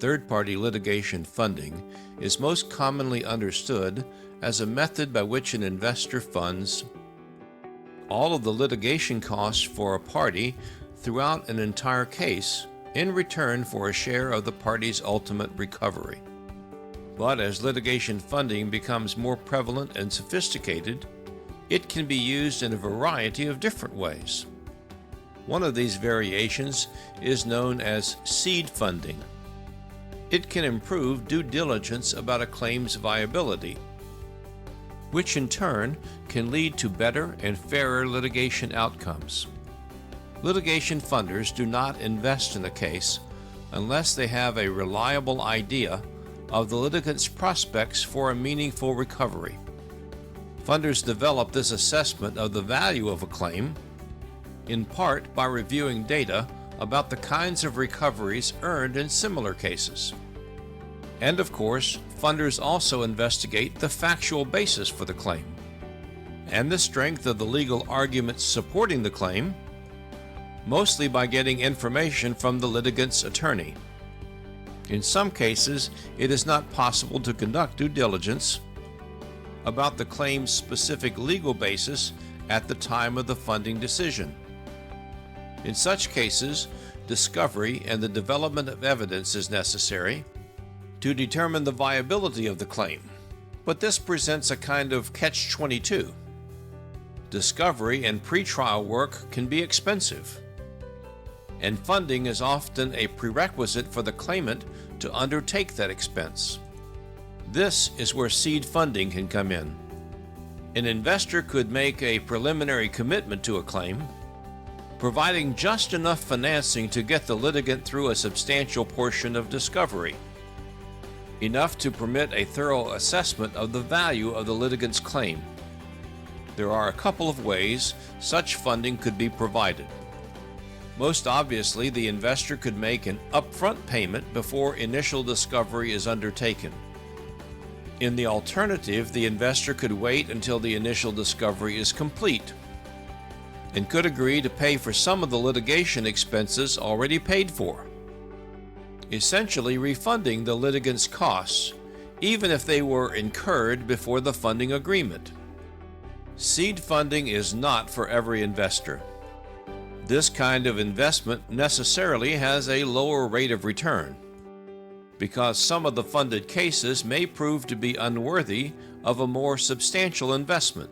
Third-party litigation funding is most commonly understood as a method by which an investor funds all of the litigation costs for a party throughout an entire case in return for a share of the party's ultimate recovery. But as litigation funding becomes more prevalent and sophisticated, it can be used in a variety of different ways. One of these variations is known as seed funding. It can improve due diligence about a claim's viability, which in turn can lead to better and fairer litigation outcomes. Litigation funders do not invest in a case unless they have a reliable idea of the litigant's prospects for a meaningful recovery. Funders develop this assessment of the value of a claim in part by reviewing data about the kinds of recoveries earned in similar cases. And of course, funders also investigate the factual basis for the claim and the strength of the legal arguments supporting the claim, mostly by getting information from the litigant's attorney. In some cases, it is not possible to conduct due diligence about the claim's specific legal basis at the time of the funding decision. In such cases, discovery and the development of evidence is necessary to determine the viability of the claim. But this presents a kind of catch-22. Discovery and pretrial work can be expensive, and funding is often a prerequisite for the claimant to undertake that expense. This is where seed funding can come in. An investor could make a preliminary commitment to a claim, providing just enough financing to get the litigant through a substantial portion of discovery, enough to permit a thorough assessment of the value of the litigant's claim. There are a couple of ways such funding could be provided. Most obviously, the investor could make an upfront payment before initial discovery is undertaken. In the alternative, the investor could wait until the initial discovery is complete and could agree to pay for some of the litigation expenses already paid for, essentially refunding the litigant's costs, even if they were incurred before the funding agreement. Seed funding is not for every investor. This kind of investment necessarily has a lower rate of return, because some of the funded cases may prove to be unworthy of a more substantial investment.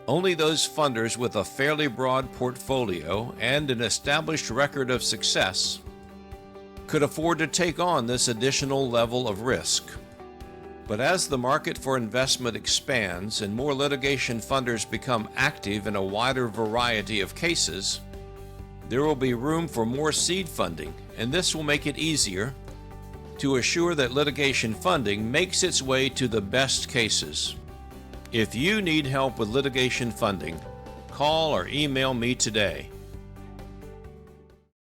Only those funders with a fairly broad portfolio and an established record of success could afford to take on this additional level of risk. But as the market for investment expands and more litigation funders become active in a wider variety of cases, there will be room for more seed funding, and this will make it easier to assure that litigation funding makes its way to the best cases. If you need help with litigation funding, call or email me today.